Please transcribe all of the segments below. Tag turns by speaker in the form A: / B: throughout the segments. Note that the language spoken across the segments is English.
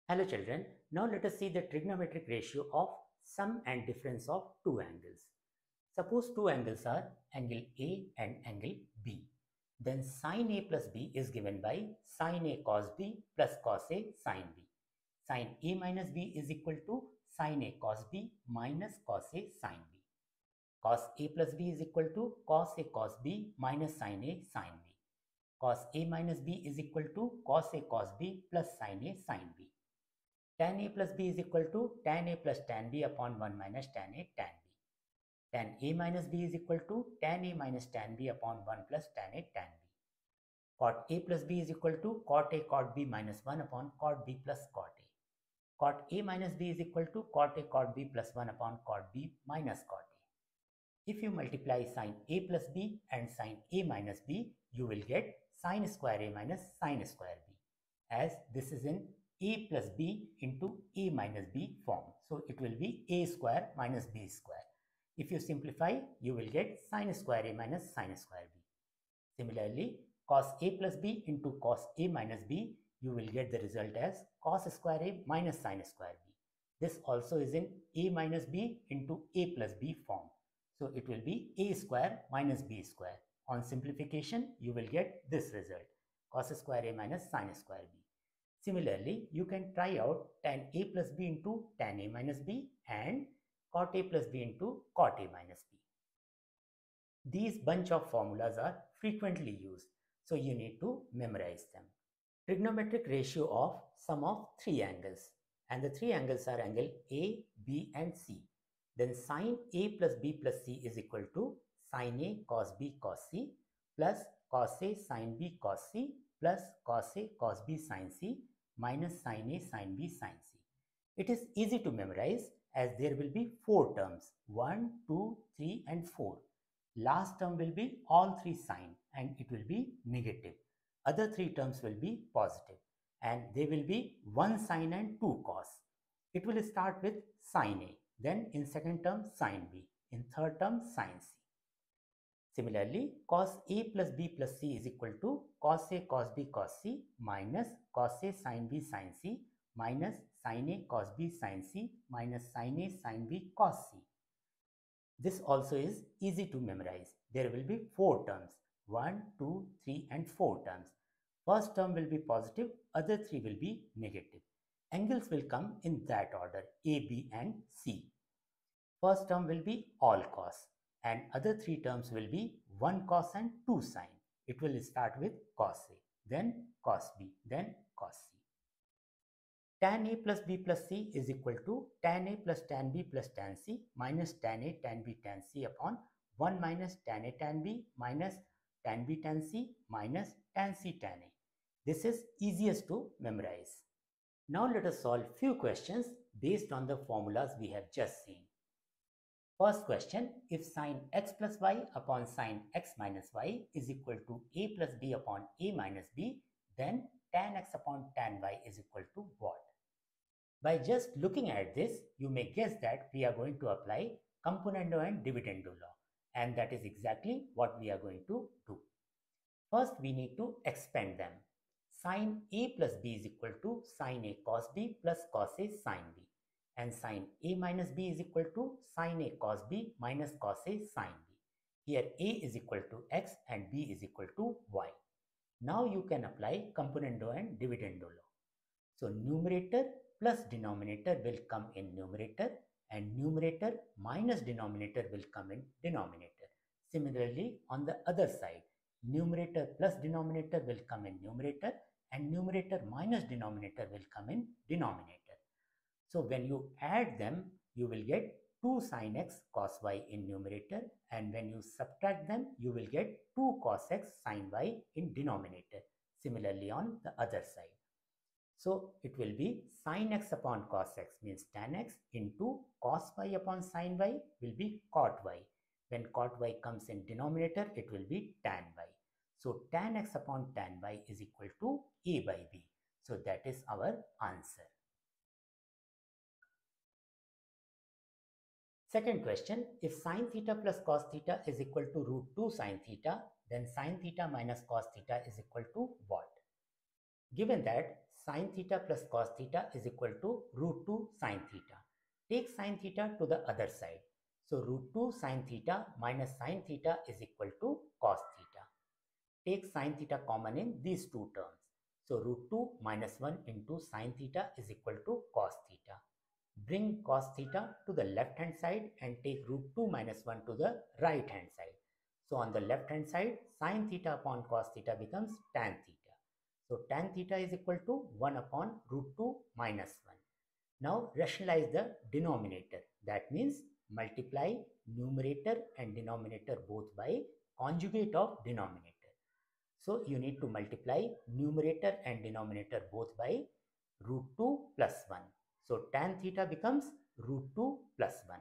A: Hello children, now let us see the trigonometric ratio of sum and difference of two angles. Suppose two angles are angle A and angle B. Then sin A plus B is given by sin A cos B plus cos A sin B. Sin A minus B is equal to sin A cos B minus cos A sin B. Cos A plus B is equal to cos A cos B minus sin A sin B. Cos A minus B is equal to cos A cos B plus sin A sin B. Tan A plus B is equal to tan A plus tan B upon 1 minus tan A tan B. Tan A minus B is equal to tan A minus tan B upon 1 plus tan A tan B. Cot A plus B is equal to cot A cot B minus 1 upon cot B plus cot A. Cot A minus B is equal to cot A cot B plus 1 upon cot B minus cot A. If you multiply sin A plus B and sin A minus B, you will get sin square A minus sin square B, as this is in A plus B into A minus B form. So it will be A square minus B square. If you simplify, you will get sin square A minus sin square B. Similarly, cos A plus B into cos A minus B, you will get the result as cos square A minus sin square B. This also is in A minus B into A plus B form. So it will be A square minus B square. On simplification, you will get this result, cos square A minus sin square B. Similarly, you can try out tan A plus B into tan A minus B and cot A plus B into cot A minus B. These bunch of formulas are frequently used, so you need to memorize them. Trigonometric ratio of sum of three angles, and the three angles are angle A, B and C. Then sin A plus B plus C is equal to sin A cos B cos C plus cos A sin B cos C plus cos A cos B sin C minus sin A sin B sin C. It is easy to memorize as there will be four terms, 1, 2, 3 and 4. Last term will be all three sign and it will be negative. Other three terms will be positive and they will be 1 sin and 2 cos. It will start with sin A, then in second term sin B, in third term sin C. Similarly, cos A plus B plus C is equal to cos A cos B cos C minus cos A sin B sin C minus sin A cos B sin C minus sin A sin B cos C. This also is easy to memorize. There will be four terms, 1, 2, 3 and 4 terms. First term will be positive, other three will be negative. Angles will come in that order, A, B and C. First term will be all cos and other three terms will be 1 cos and 2 sin. It will start with cos A, then cos B, then cos C. Tan A plus B plus C is equal to tan A plus tan B plus tan C minus tan A tan B tan C upon 1 minus tan A tan B minus tan B tan C minus tan C tan A. This is easiest to memorize. Now let us solve few questions based on the formulas we have just seen. First question, if sin x plus y upon sin x minus y is equal to a plus b upon a minus b, then tan x upon tan y is equal to what? By just looking at this, you may guess that we are going to apply componendo and dividendo law, and that is exactly what we are going to do. First, we need to expand them. Sin A plus B is equal to sin A cos B plus cos A sin B, and sin A minus B is equal to sin A cos B minus cos A sin B. Here A is equal to x and B is equal to y. Now you can apply componendo and dividendo law. So numerator plus denominator will come in numerator and numerator minus denominator will come in denominator. Similarly, on the other side, numerator plus denominator will come in numerator and numerator minus denominator will come in denominator. So when you add them, you will get 2 sin x cos y in numerator, and when you subtract them, you will get 2 cos x sin y in denominator. Similarly on the other side. So it will be sin x upon cos x means tan x into cos y upon sin y will be cot y. When cot y comes in denominator, it will be tan y. So tan x upon tan y is equal to a by b. So that is our answer. Second question, if sin theta plus cos theta is equal to root 2 sin theta, then sin theta minus cos theta is equal to what? Given that sin theta plus cos theta is equal to root 2 sin theta. Take sin theta to the other side. So root 2 sin theta minus sin theta is equal to cos theta. Take sin theta common in these two terms. So root 2 minus 1 into sin theta is equal to cos theta. Bring cos theta to the left hand side and take root 2 minus 1 to the right hand side. So on the left hand side, sin theta upon cos theta becomes tan theta. So tan theta is equal to 1 upon root 2 minus 1. Now rationalize the denominator. That means multiply numerator and denominator both by conjugate of denominator. So you need to multiply numerator and denominator both by root 2 plus 1. So tan theta becomes root 2 plus 1.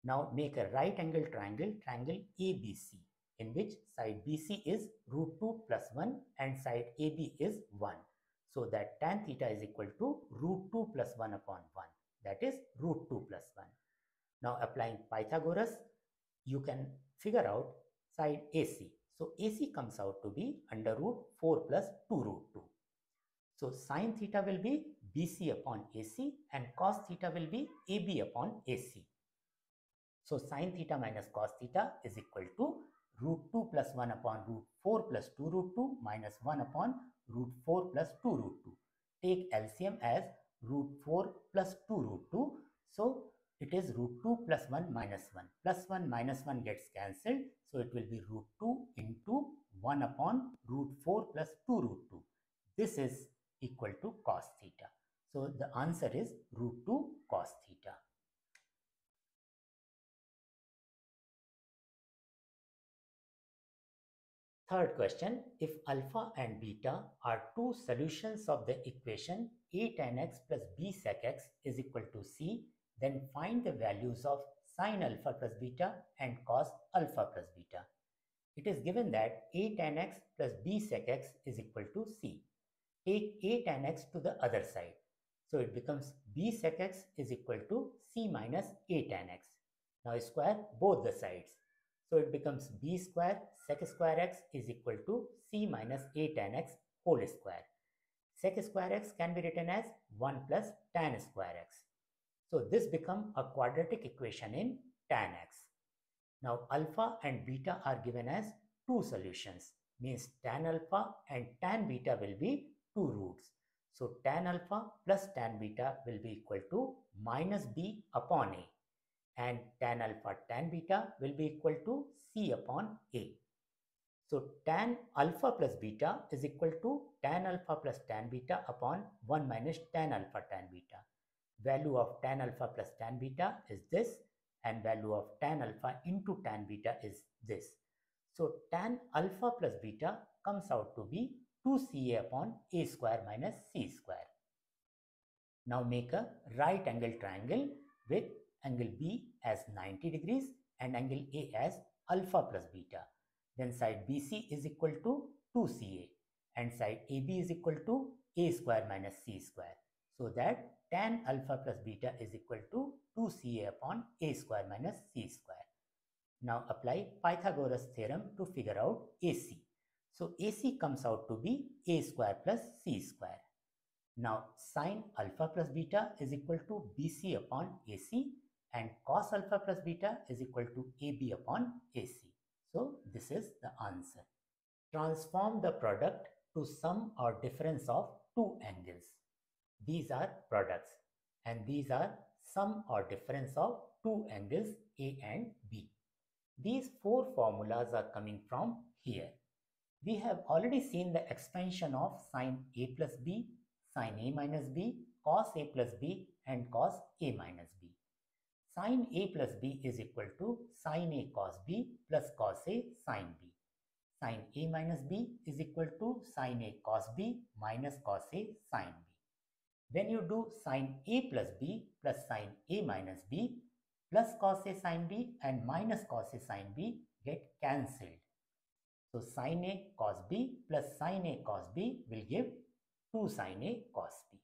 A: Now make a right angle triangle, triangle ABC, in which side BC is root 2 plus 1 and side AB is 1. So that tan theta is equal to root 2 plus 1 upon 1. That is root 2 plus 1. Now applying Pythagoras, you can figure out side AC. So AC comes out to be under root 4 plus 2 root 2. So sin theta will be BC upon AC and cos theta will be AB upon AC. So sin theta minus cos theta is equal to root 2 plus 1 upon root 4 plus 2 root 2 minus 1 upon root 4 plus 2 root 2. Take LCM as root 4 plus 2 root 2. So it is root 2 plus 1 minus 1. Plus 1 minus 1 gets cancelled. So it will be root 2 into 1 upon root 4 plus 2 root 2. This is equal to cos theta. So the answer is root 2 cos theta. Third question, if alpha and beta are two solutions of the equation a tan x plus b sec x is equal to c, then find the values of sin alpha plus beta and cos alpha plus beta. It is given that a tan x plus b sec x is equal to c. Take a tan x to the other side. So it becomes b sec x is equal to c minus a tan x. Now square both the sides. So it becomes b square sec square x is equal to c minus a tan x whole square. Sec square x can be written as 1 plus tan square x. So this becomes a quadratic equation in tan x. Now alpha and beta are given as two solutions, means tan alpha and tan beta will be two roots. So tan alpha plus tan beta will be equal to minus b upon a, and tan alpha tan beta will be equal to c upon a. So tan alpha plus beta is equal to tan alpha plus tan beta upon 1 minus tan alpha tan beta. Value of tan alpha plus tan beta is this, and value of tan alpha into tan beta is this. So tan alpha plus beta comes out to be 2ca upon a square minus c square. Now make a right angle triangle with angle B as 90 degrees and angle A as alpha plus beta. Then side BC is equal to 2ca and side AB is equal to a square minus c square. So that tan alpha plus beta is equal to 2ca upon a square minus c square. Now apply Pythagoras theorem to figure out AC. So AC comes out to be a square plus c square. Now sin alpha plus beta is equal to BC upon AC and cos alpha plus beta is equal to AB upon AC. So this is the answer. Transform the product to sum or difference of two angles. These are products and these are sum or difference of two angles A and B. These four formulas are coming from here. We have already seen the expansion of sin A plus B, sin A minus B, cos A plus B and cos A minus B. Sin A plus B is equal to sin A cos B plus cos A sin B. Sin A minus B is equal to sin A cos B minus cos A sin B. When you do sin A plus B plus sin A minus B plus cos A sin B and minus cos A sin B get cancelled. So sin A cos B plus sin A cos B will give 2 sin A cos B.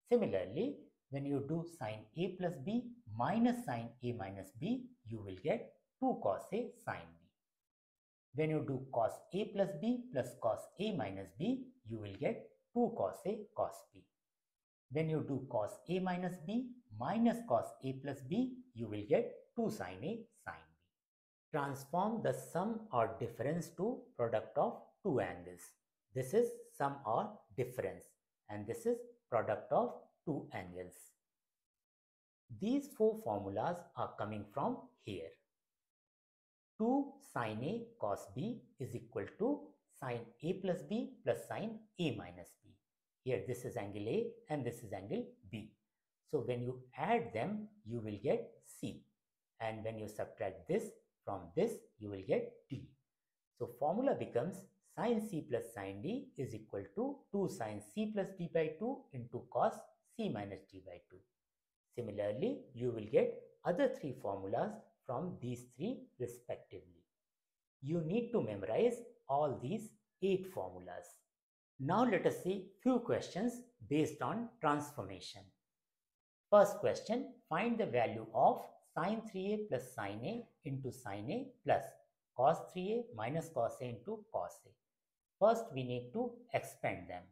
A: Similarly, when you do sin A plus B minus sin A minus B, you will get 2 cos A sin B. When you do cos A plus B plus cos A minus B, you will get 2 cos A cos B. When you do cos A minus B minus cos A plus B, you will get 2 sin A sin B. Transform the sum or difference to product of two angles. This is sum or difference and this is product of two angles. These four formulas are coming from here. 2 sin A cos B is equal to sin A plus B plus sin A minus B. Here this is angle A and this is angle B. So when you add them, you will get C. And when you subtract this from this, you will get D. So formula becomes sin C plus sin D is equal to 2 sin C plus D by 2 into cos C minus D by 2. Similarly, you will get other three formulas from these three respectively. You need to memorize all these 8 formulas. Now let us see few questions based on transformation. First question, find the value of sin 3a plus sin a into sin a plus cos 3a minus cos a into cos a. First we need to expand them.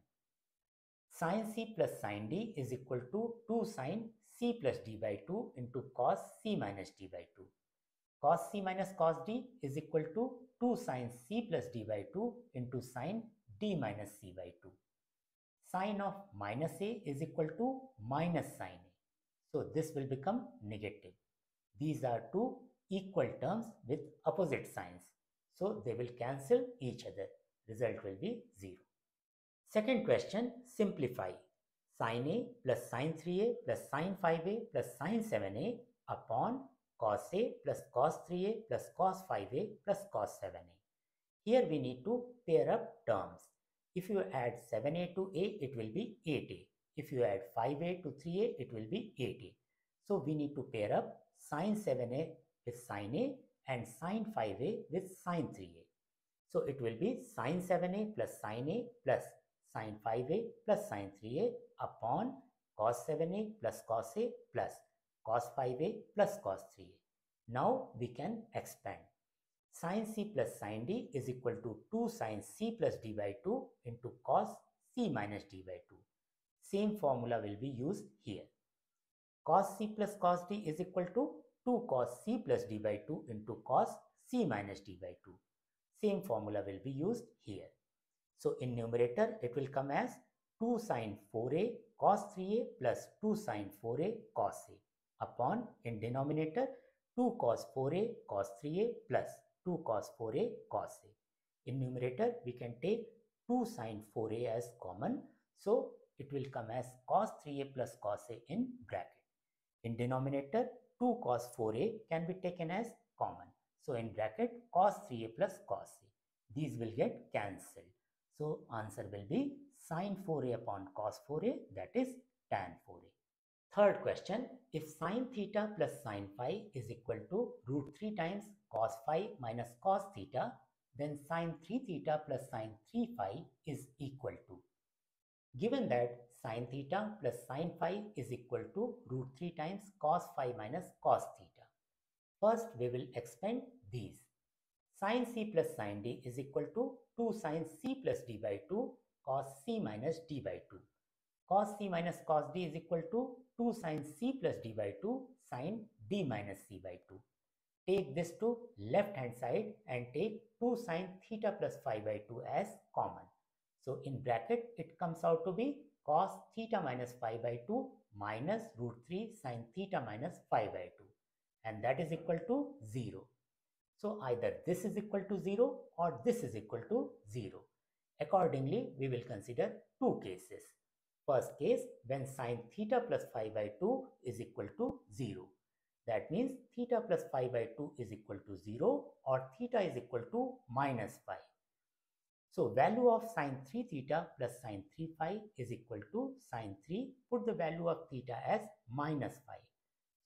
A: Sin c plus sin d is equal to 2 sin c plus d by 2 into cos c minus d by 2. Cos c minus cos d is equal to 2 sin c plus d by 2 into sin d minus c by 2. Sin of minus a is equal to minus sin a. So this will become negative. These are two equal terms with opposite signs. So they will cancel each other. Result will be 0. Second question, simplify. Sin a plus sin 3a plus sin 5a plus sin 7a upon cos a plus cos 3a plus cos 5a plus cos 7a. Here we need to pair up terms. If you add 7a to a, it will be 8a. If you add 5a to 3a, it will be 8a. So we need to pair up sin 7a with sin a and sin 5a with sin 3a. So it will be sin 7a plus sin a plus sin 5a plus sin 3a upon cos 7a plus cos a plus cos 5a plus cos 3a. Now we can expand. Sin c plus sin d is equal to 2 sin c plus d by 2 into cos c minus d by 2. Same formula will be used here. Cos c plus cos d is equal to 2 cos c plus d by 2 into cos c minus d by 2. Same formula will be used here. So in numerator, it will come as 2 sin 4a cos 3a plus 2 sin 4a cos a upon in denominator 2 cos 4a cos 3a plus 2 cos 4a cos a. In numerator, we can take 2 sin 4a as common. So it will come as cos 3a plus cos a in bracket. In denominator, 2 cos 4a can be taken as common. So in bracket, cos 3a plus cos a. These will get cancelled. So answer will be sin 4a upon cos 4a, that is tan 4a. Third question, if sin theta plus sin phi is equal to root 3 times cos phi minus cos theta, then sin 3 theta plus sin 3 phi is equal to. Given that sin theta plus sin phi is equal to root 3 times cos phi minus cos theta. First, we will expand these. Sin c plus sin d is equal to 2 sin c plus d by 2 cos c minus d by 2. Cos c minus cos d is equal to 2 sin c plus d by 2 sin d minus c by 2. Take this to left hand side and take 2 sin theta plus phi by 2 as common. So in bracket, it comes out to be cos theta minus phi by 2 minus root 3 sin theta minus phi by 2. And that is equal to 0. So either this is equal to 0 or this is equal to 0. Accordingly, we will consider two cases. First case, when sin theta plus phi by 2 is equal to 0. That means theta plus phi by 2 is equal to 0 or theta is equal to minus phi. So value of sin 3 theta plus sin 3 phi is equal to sin 3. Put the value of theta as minus phi.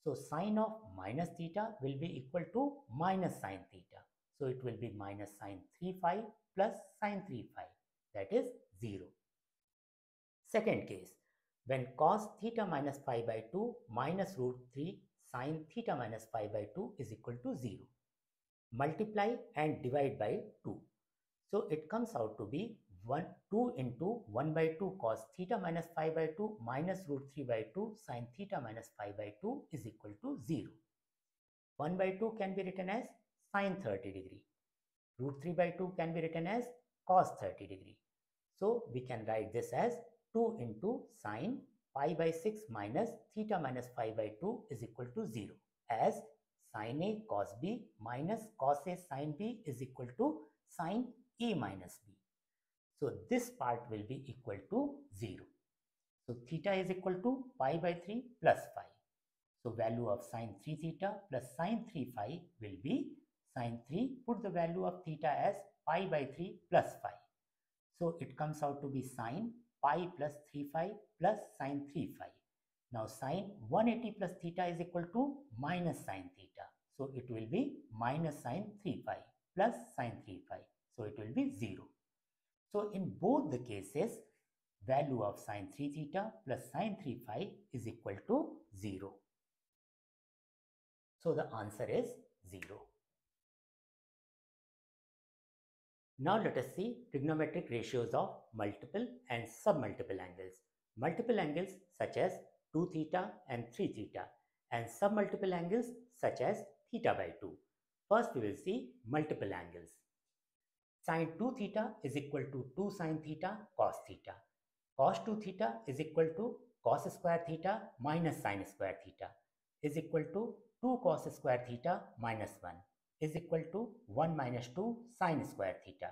A: So sin of minus theta will be equal to minus sin theta. So it will be minus sin 3 phi plus sin 3 phi. That is 0. Second case, when cos theta minus phi by 2 minus root 3 sin theta minus phi by 2 is equal to 0. Multiply and divide by 2. So it comes out to be 2 into 1 by 2 cos theta minus phi by 2 minus root 3 by 2 sin theta minus phi by 2 is equal to 0. 1 by 2 can be written as sin 30 degree. Root 3 by 2 can be written as cos 30 degree. So we can write this as 2 into sin pi by 6 minus theta minus phi by 2 is equal to 0, as sin A cos B minus cos A sin B is equal to sin A minus B. So this part will be equal to 0. So theta is equal to pi by 3 plus phi. So value of sin 3 theta plus sin 3 phi will be sin 3, put the value of theta as pi by 3 plus phi. So it comes out to be sin pi plus 3 phi plus sin 3 phi. Now sin 180 plus theta is equal to minus sin theta. So it will be minus sin 3 pi plus sin 3 pi. So it will be 0. So in both the cases, value of sin 3 theta plus sin 3 phi is equal to 0. So the answer is 0. Now let us see trigonometric ratios of multiple and submultiple angles. Multiple angles such as 2 theta and 3 theta, and submultiple angles such as theta by 2. First we will see multiple angles. Sin 2 theta is equal to 2 sin theta cos theta. Cos 2 theta is equal to cos square theta minus sin square theta is equal to 2 cos square theta minus 1 is equal to 1 minus 2 sin square theta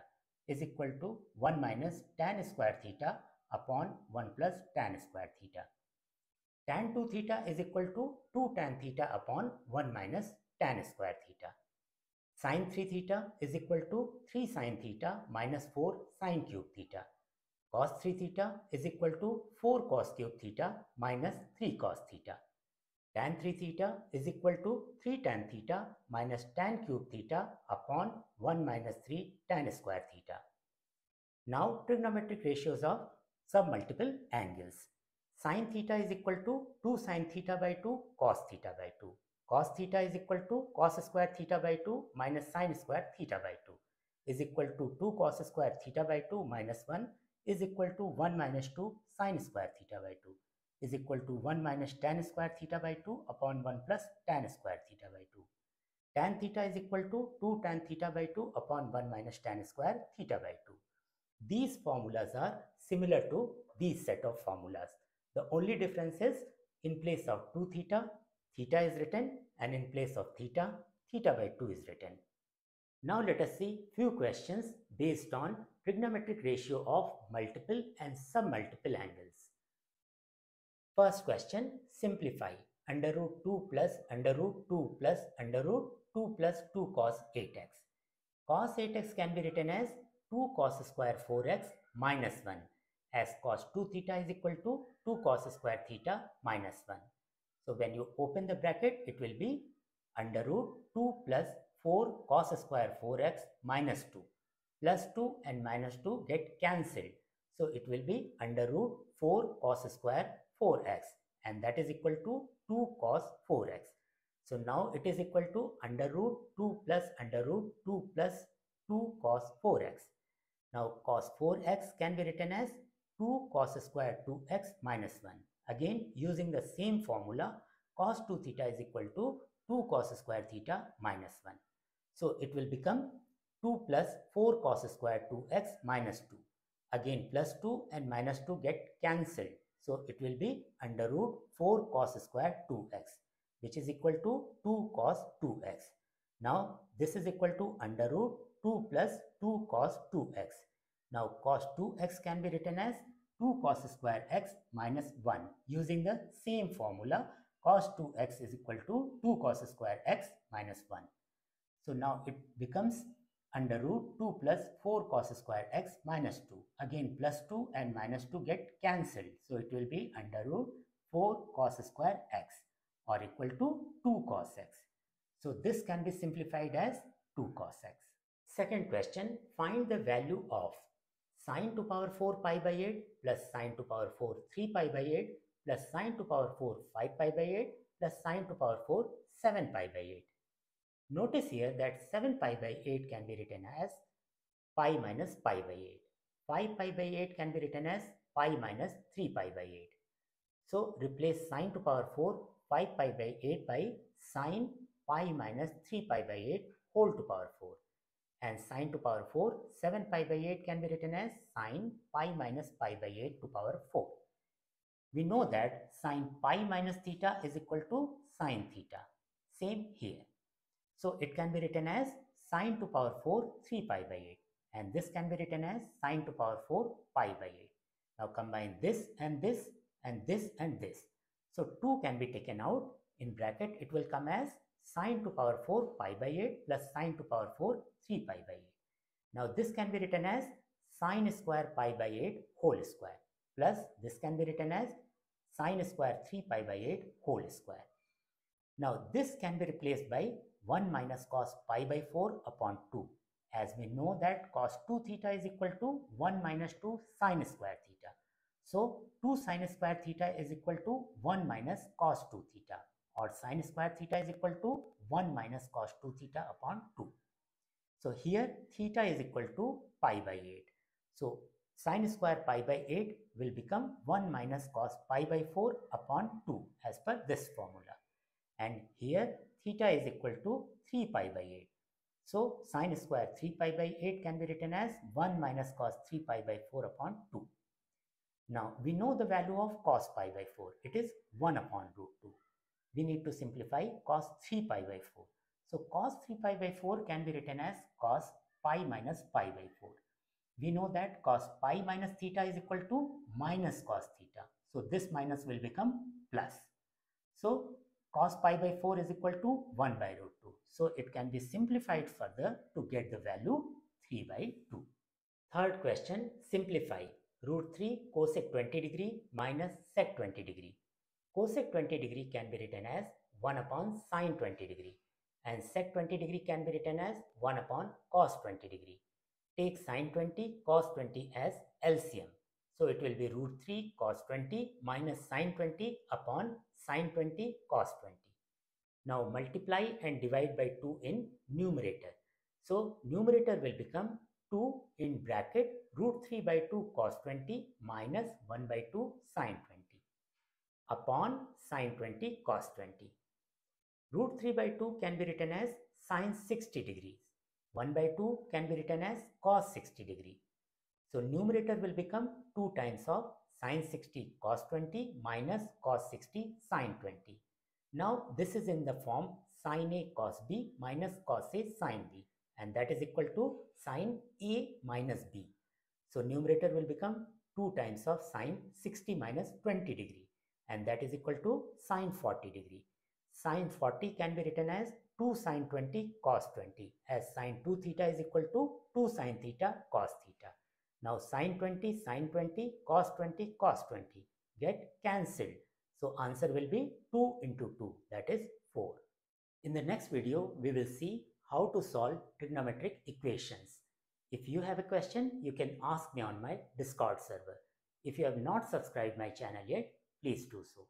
A: is equal to 1 minus tan square theta upon 1 plus tan square theta. Tan 2 theta is equal to 2 tan theta upon 1 minus tan square theta. Sin 3 theta is equal to 3 sin theta minus 4 sin cube theta. Cos 3 theta is equal to 4 cos cube theta minus 3 cos theta. Tan 3 theta is equal to 3 tan theta minus tan cube theta upon 1 minus 3 tan square theta. Now trigonometric ratios of submultiple angles. Sin theta is equal to 2 sin theta by 2 cos theta by 2. Cos theta is equal to cos square theta by 2 minus sin square theta by 2 is equal to 2 cos square theta by 2 minus 1 is equal to 1 minus 2 sin square theta by 2 is equal to 1 minus tan square theta by 2 upon 1 plus tan square theta by 2. Tan theta is equal to 2 tan theta by 2 upon 1 minus tan square theta by 2. These formulas are similar to these set of formulas. The only difference is in place of 2 theta, theta is written, and in place of theta, theta by 2 is written. Now let us see few questions based on trigonometric ratio of multiple and submultiple angles. First question, simplify under root 2 plus under root 2 plus under root 2 plus 2 cos 8x. Cos 8x can be written as 2 cos square 4x minus 1, as cos 2 theta is equal to 2 cos square theta minus 1. So when you open the bracket, it will be under root 2 plus 4 cos square 4x minus 2. Plus 2 and minus 2 get cancelled. So it will be under root 4 cos square 4x, and that is equal to 2 cos 4x. So now it is equal to under root 2 plus under root 2 plus 2 cos 4x. Now cos 4x can be written as 2 cos square 2x minus 1. Again, using the same formula, cos 2 theta is equal to 2 cos square theta minus 1. So it will become 2 plus 4 cos square 2x minus 2. Again, plus 2 and minus 2 get cancelled. So it will be under root 4 cos square 2x, which is equal to 2 cos 2x. Now this is equal to under root 2 plus 2 cos 2x. Now cos 2x can be written as 2 cos square x minus 1. Using the same formula, cos 2x is equal to 2 cos square x minus 1. So now it becomes under root 2 plus 4 cos square x minus 2. Again, plus 2 and minus 2 get cancelled. So it will be under root 4 cos square x, or equal to 2 cos x. So this can be simplified as 2 cos x. Second question, find the value of sin to power 4 pi by 8 plus sin to power 4 3 pi by 8 plus sin to power 4 5 pi by 8 plus sin to power 4 7 pi by 8. Notice here that 7 pi by 8 can be written as pi minus pi by 8. 5 pi by 8 can be written as pi minus 3 pi by 8. So replace sine to power 4 5 pi by 8 by sine pi minus 3 pi by 8 whole to power 4. And sine to power 4 7 pi by 8 can be written as sine pi minus pi by 8 to power 4. We know that sine pi minus theta is equal to sine theta. Same here. So it can be written as sine to power 4 3 pi by 8. And this can be written as sine to power 4 pi by 8. Now combine this and this and this and this. So 2 can be taken out. In bracket it will come as sine to power 4 pi by 8 plus sine to power 4 3 pi by 8. Now this can be written as sine square pi by 8 whole square plus this can be written as sine square 3 pi by 8 whole square. Now this can be replaced by 1 minus cos pi by 4 upon 2, as we know that cos 2 theta is equal to 1 minus 2 sine square theta. So 2 sine square theta is equal to 1 minus cos 2 theta, or sine square theta is equal to 1 minus cos 2 theta upon 2. So here theta is equal to pi by 8. So sine square pi by 8 will become 1 minus cos pi by 4 upon 2 as per this formula. And here theta is equal to 3 pi by 8. So sine square 3 pi by 8 can be written as 1 minus cos 3 pi by 4 upon 2. Now we know the value of cos pi by 4. It is 1 upon root 2. We need to simplify cos 3 pi by 4. So cos 3 pi by 4 can be written as cos pi minus pi by 4. We know that cos pi minus theta is equal to minus cos theta. So this minus will become plus. So cos pi by 4 is equal to 1 by root 2. So it can be simplified further to get the value 3 by 2. Third question, simplify root 3 cosec 20 degree minus sec 20 degree. Cosec 20 degree can be written as 1 upon sine 20 degree and sec 20 degree can be written as 1 upon cos 20 degree. Take sine 20 cos 20 as LCM. So it will be root 3 cos 20 minus sine 20 upon sine 20 cos 20. Now multiply and divide by 2 in numerator. So numerator will become 2 in bracket root 3 by 2 cos 20 minus 1 by 2 sine 20 upon sine 20 cos 20. Root 3 by 2 can be written as sine 60 degrees. 1 by 2 can be written as cos 60 degree. So numerator will become 2 times of sine 60 cos 20 minus cos 60 sine 20. Now this is in the form sine A cos B minus cos A sine B, and that is equal to sine A minus B. So numerator will become 2 times of sine 60 minus 20 degree, and that is equal to sine 40 degree. Sine 40 can be written as 2 sine 20 cos 20, as sine 2 theta is equal to 2 sine theta cos theta. Now sine 20, sine 20, cos 20, cos 20 get cancelled. So answer will be 2 into 2, that is 4. In the next video, we will see how to solve trigonometric equations. If you have a question, you can ask me on my Discord server. If you have not subscribed my channel yet, please do so.